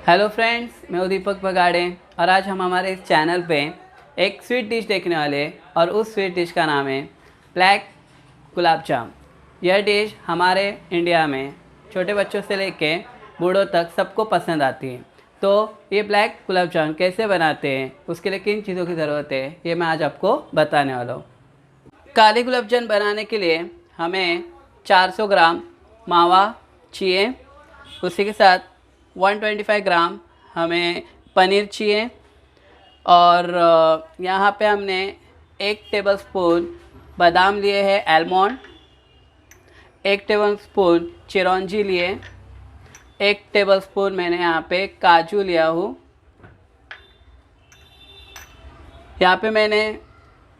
Hello friends, मैं हूं दीपक बगाड़े और आज हम हमारे इस चैनल पे एक स्वीट डिश देखने वाले और उस स्वीट डिश का नाम है ब्लैक गुलाब जाम। यह डिश हमारे इंडिया में छोटे बच्चों से लेके बूढ़ों तक सबको पसंद आती है। तो ये ब्लैक गुलाब जाम कैसे बनाते हैं, उसके लिए किन चीज़ों की ज़रूरत है, ये मैं आज आपको बताने वाला हूँ। काली गुलाब जामुन बनाने के लिए हमें 400 ग्राम मावा चाहिए। उसी के साथ 125 ग्राम हमें पनीर चाहिए और यहाँ पे हमने 1 टेबलस्पून बादाम लिए हैं आलमंड, 1 टेबलस्पून चिरौंजी लिए, 1 टेबलस्पून मैंने यहाँ पे काजू लिया हूँ। यहाँ पे मैंने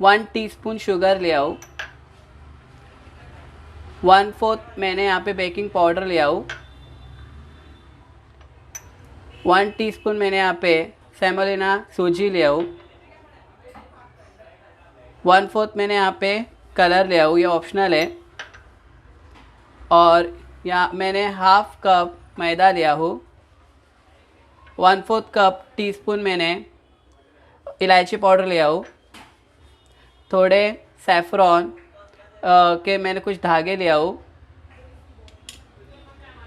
1 टीस्पून शुगर लिया हूँ, 1/4 मैंने यहाँ पे बेकिंग पाउडर लिया हूँ, 1 टीस्पून मैंने यहाँ पे सेमोलिना सूजी लिया हूँ, 1/4 मैंने यहाँ पे कलर लिया हूँ, ये ऑप्शनल है। और यहाँ मैंने हाफ कप मैदा लिया हूँ, 1/4 कप टीस्पून मैंने इलायची पाउडर लिया हूँ, थोड़े सैफरॉन के मैंने कुछ धागे लिया हूँ।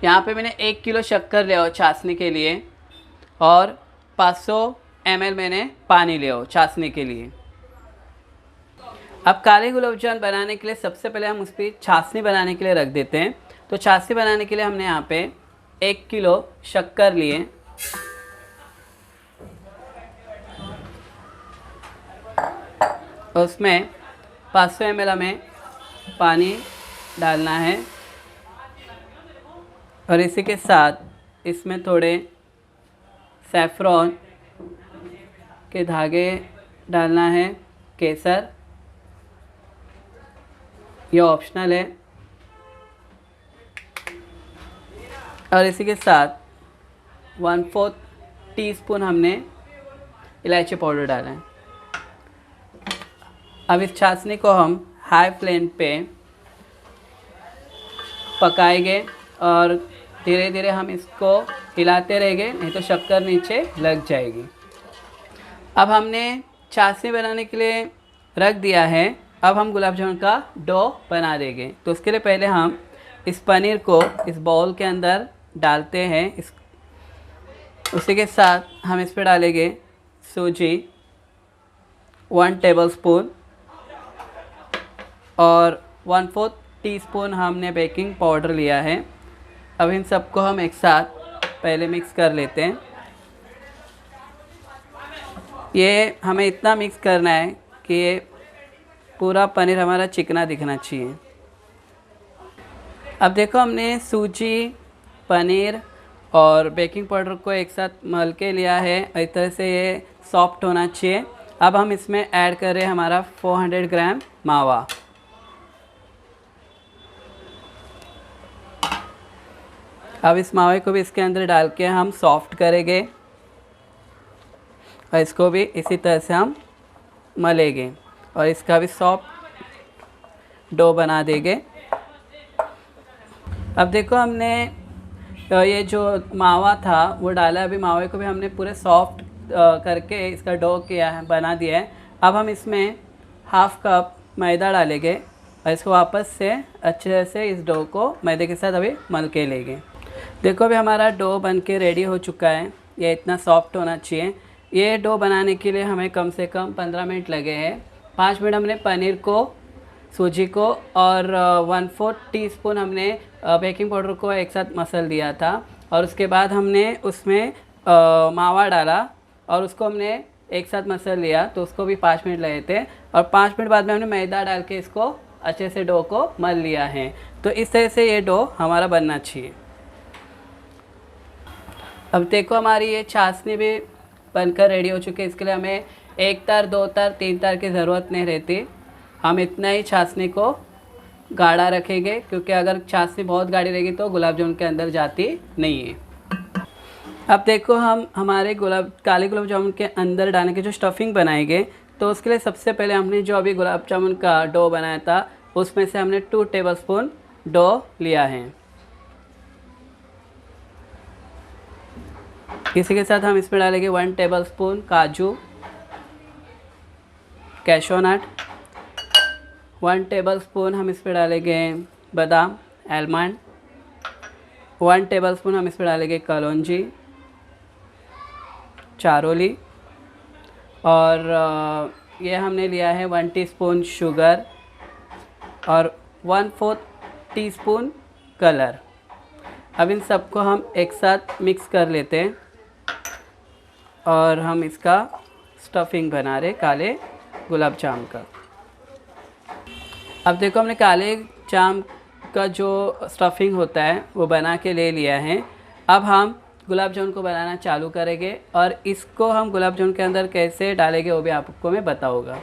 यहाँ पे मैंने 1 किलो शक्कर लिया हो चाशनी के लिए और 500 ml मैंने पानी लिया हो चाशनी के लिए। अब काले गुलाब जामुन बनाने के लिए सबसे पहले हम उस पर चाशनी बनाने के लिए रख देते हैं। तो चाशनी बनाने के लिए हमने यहाँ पे 1 किलो शक्कर लिए, उसमें 500 ml हमें पानी डालना है और इसी के साथ इसमें थोड़े सैफरॉन के धागे डालना है, केसर, ये ऑप्शनल है। और इसी के साथ 1/4 टीस्पून हमने इलायची पाउडर डाला है। अब इस चाशनी को हम हाई फ्लेम पे पकाएंगे और धीरे धीरे हम इसको हिलाते रहेंगे, नहीं तो शक्कर नीचे लग जाएगी। अब हमने चाशनी बनाने के लिए रख दिया है। अब हम गुलाब जामुन का डो बना देंगे। तो उसके लिए पहले हम इस पनीर को इस बाउल के अंदर डालते हैं। उसी के साथ हम इस पर डालेंगे सूजी 1 टेबलस्पून और 1/4 टीस्पून हमने बेकिंग पाउडर लिया है। अब इन सबको हम एक साथ पहले मिक्स कर लेते हैं। ये हमें इतना मिक्स करना है कि ये पूरा पनीर हमारा चिकना दिखना चाहिए। अब देखो, हमने सूजी, पनीर और बेकिंग पाउडर को एक साथ मल के लिया है। इस तरह से ये सॉफ्ट होना चाहिए। अब हम इसमें ऐड कर रहे हैं हमारा 400 ग्राम मावा। अब इस मावे को भी इसके अंदर डाल के हम सॉफ्ट करेंगे और इसको भी इसी तरह से हम मलेंगे और इसका भी सॉफ्ट डो बना देंगे। अब देखो, हमने ये जो मावा था वो डाला, अभी मावे को भी हमने पूरे सॉफ्ट करके इसका डो किया है, बना दिया है। अब हम इसमें हाफ कप मैदा डालेंगे और इसको वापस से अच्छे से इस डो को मैदे के साथ अभी मल के लेंगे। देखो, अभी हमारा डो बन के रेडी हो चुका है। ये इतना सॉफ्ट होना चाहिए। ये डो बनाने के लिए हमें कम से कम 15 मिनट लगे हैं। 5 मिनट हमने पनीर को, सूजी को और 1/4 टीस्पून हमने बेकिंग पाउडर को एक साथ मसल दिया था और उसके बाद हमने उसमें मावा डाला और उसको हमने एक साथ मसल लिया, तो उसको भी 5 मिनट लगे थे। और 5 मिनट बाद में हमने मैदा डाल के इसको अच्छे से डो को मल लिया है। तो इस तरह से ये डो हमारा बनना चाहिए। अब देखो, हमारी ये चाशनी भी बनकर रेडी हो चुकी है। इसके लिए हमें 1 तार, 2 तार, 3 तार की ज़रूरत नहीं रहती। हम इतना ही चाशनी को गाढ़ा रखेंगे, क्योंकि अगर चाशनी बहुत गाढ़ी रहेगी तो गुलाब जामुन के अंदर जाती नहीं है। अब देखो, हम हमारे काले गुलाब जामुन के अंदर डालने के जो स्टफिंग बनाएंगे, तो उसके लिए सबसे पहले हमने जो अभी गुलाब जामुन का डो बनाया था उसमें से हमने 2 टेबलस्पून डो लिया है। इसी के साथ हम इसमें डालेंगे 1 टेबलस्पून काजू, कैशू नट, 1 टेबलस्पून हम इसमें डालेंगे बादाम, आलमंड, 1 टेबलस्पून हम इसमें डालेंगे कलौंजी, चारोली, और ये हमने लिया है 1 टीस्पून शुगर और 1/4 टीस्पून कलर। अब इन सबको हम एक साथ मिक्स कर लेते हैं और हम इसका स्टफिंग बना रहे काले गुलाब जाम का। अब देखो हमने काले जाम का जो स्टफिंग होता है वो बना के ले लिया है। अब हम गुलाब जामुन को बनाना चालू करेंगे और इसको हम गुलाब जामुन के अंदर कैसे डालेंगे वो भी आपको मैं बताऊंगा।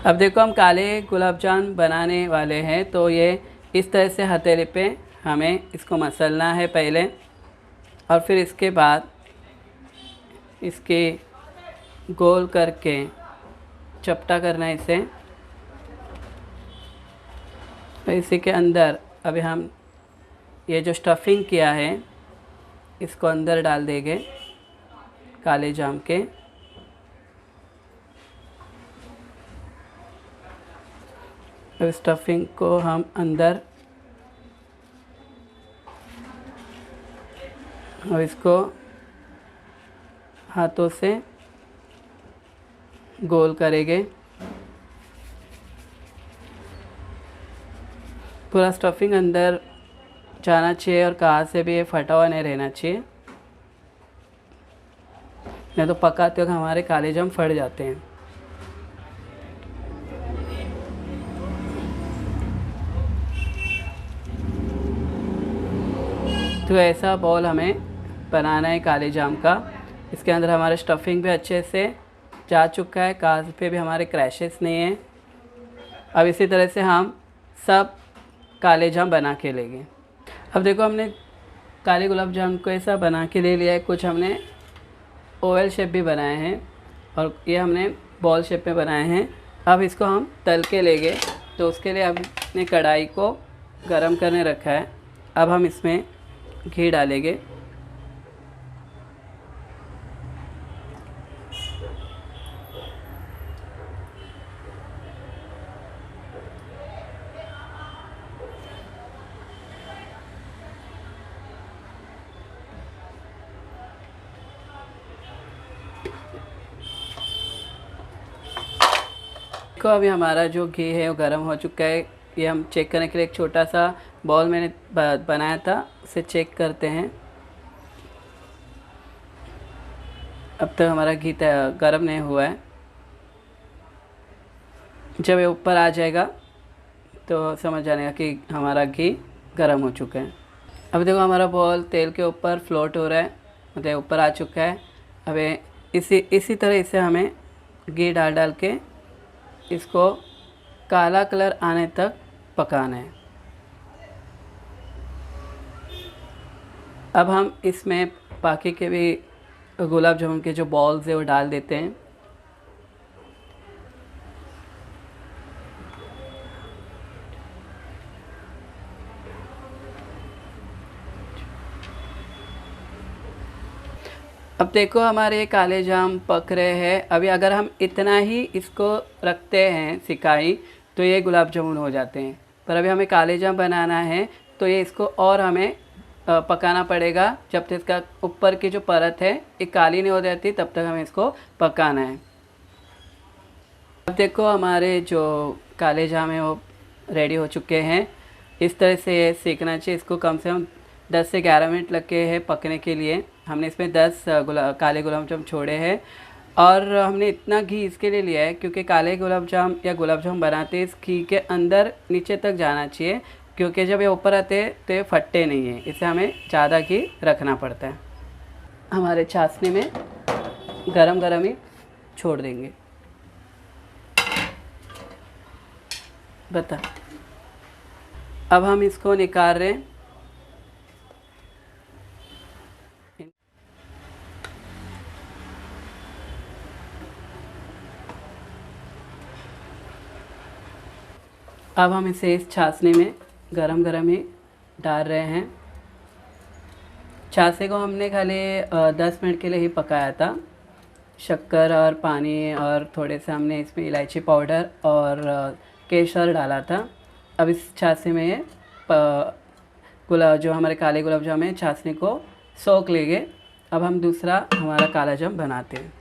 अब देखो हम काले गुलाब जामुन बनाने वाले हैं, तो ये इस तरह से हथेली पे हमें इसको मसलना है पहले, और फिर इसके बाद इसके गोल करके चपटा करना है इसे। तो इसी के अंदर अभी हम ये जो स्टफिंग किया है इसको अंदर डाल देंगे काले जाम के। अब स्टफिंग को हम अंदर, और इसको हाथों से गोल करेंगे। पूरा स्टफिंग अंदर जाना चाहिए और कहाँ से भी ये फटा हुआ नहीं रहना चाहिए, नहीं तो पकाते वक्त हमारे काले जाम फट जाते हैं। तो ऐसा बॉल हमें बनाना है काले जाम का। इसके अंदर हमारा स्टफिंग भी अच्छे से जा चुका है, काज पे भी हमारे क्रैशेस नहीं है। अब इसी तरह से हम सब काले जाम बना के लेंगे। अब देखो हमने काले गुलाब जाम को ऐसा बना के ले लिया है। कुछ हमने ओवल शेप भी बनाए हैं और ये हमने बॉल शेप में बनाए हैं। अब इसको हम तल के लेंगे, तो उसके लिए हमने कढ़ाई को गरम करने रखा है। अब हम इसमें घी डालेंगे। देखो अभी हमारा जो घी है वो गर्म हो चुका है। ये हम चेक करने के लिए एक छोटा सा बॉल मैंने बनाया था, उसे चेक करते हैं। अब तक हमारा घी गर्म नहीं हुआ है। जब ये ऊपर आ जाएगा तो समझ जाने का कि हमारा घी गर्म हो चुका है। अब देखो हमारा बॉल तेल के ऊपर फ्लोट हो रहा है, मतलब ऊपर आ चुका है। अब इसी तरह इसे हमें घी डाल डाल के इसको काला कलर आने तक पकाना है। अब हम इसमें बाकी के भी गुलाब जामुन के जो बॉल्स है वो डाल देते हैं। अब देखो हमारे ये काले जाम पक रहे हैं। अभी अगर हम इतना ही इसको रखते हैं सिकाई तो ये गुलाब जामुन हो जाते हैं, पर अभी हमें काले जाम बनाना है तो ये इसको और हमें पकाना पड़ेगा। जब तक इसका ऊपर की जो परत है ये काली नहीं हो जाती तब तक हमें इसको पकाना है। अब देखो हमारे जो काले जाम है वो रेडी हो चुके हैं। इस तरह से ये सीखना चाहिए। इसको कम से कम 10 से 11 मिनट लगे हैं पकने के लिए। हमने इसमें 10 काले गुलाब जाम छोड़े हैं और हमने इतना घी इसके लिए लिया है क्योंकि काले गुलाब जाम या गुलाब जाम बनाते इस घी के अंदर नीचे तक जाना चाहिए, क्योंकि जब ये ऊपर आते हैं तो ये फटते नहीं हैं। इसे हमें ज़्यादा घी रखना पड़ता है। हमारे चाशनी में गरम गरम ही छोड़ देंगे। बता, अब हम इसको निकाल रहे हैं। अब हम इसे इस छाछनी में गरम गरम ही डाल रहे हैं। छाछ को हमने खाली 10 मिनट के लिए ही पकाया था। शक्कर और पानी और थोड़े से हमने इसमें इलायची पाउडर और केसर डाला था। अब इस छाछ में जो हमारे काले गुलाब जाम है छाछनी को सोख लेंगे। अब हम दूसरा हमारा काला जाम बनाते हैं।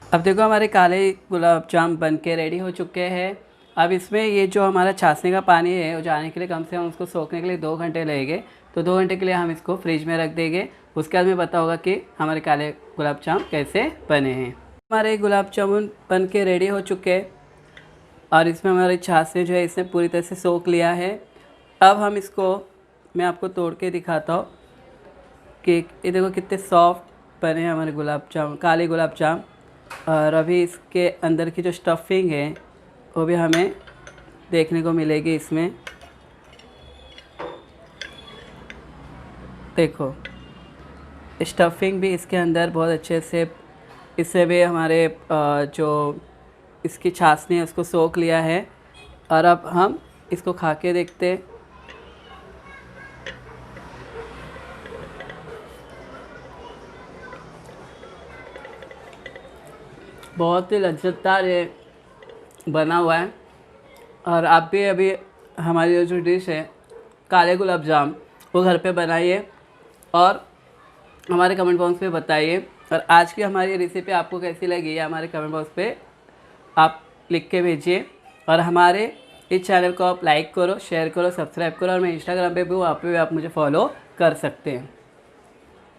अब देखो हमारे काले गुलाब जाम बन के रेडी हो चुके हैं। अब इसमें ये जो हमारा छाछनी का पानी है वो जाने के लिए कम से कम उसको सोखने के लिए 2 घंटे लगेंगे। तो 2 घंटे के लिए हम इसको फ्रिज में रख देंगे। उसके बाद में पता होगा कि हमारे काले गुलाब जाम कैसे बने हैं। हमारे गुलाब जामुन बन के रेडी हो चुके हैं और इसमें हमारी छाछ जो है इसने पूरी तरह से सोख लिया है। अब हम इसको मैं आपको तोड़ के दिखाता हूँ कि ये देखो कितने सॉफ्ट बने हैं हमारे गुलाब जामुन, काले गुलाब जाम। और अभी इसके अंदर की जो स्टफिंग है वो भी हमें देखने को मिलेगी इसमें। देखो स्टफिंग भी इसके अंदर बहुत अच्छे से, इससे भी हमारे जो इसकी छाछनी है उसको सोख लिया है। और अब हम इसको खा के देखते हैं। बहुत ही लज्जतदार ये बना हुआ है। और आप भी अभी हमारी जो डिश है काले गुलाब जाम वो घर पे बनाइए और हमारे कमेंट बॉक्स पे बताइए। और आज की हमारी रेसिपी आपको कैसी लगी है हमारे कमेंट बॉक्स पे आप लिख के भेजिए। और हमारे इस चैनल को आप लाइक करो, शेयर करो, सब्सक्राइब करो। और मैं इंस्टाग्राम पे भी हूँ, वहाँ पे भी आप मुझे फॉलो कर सकते हैं।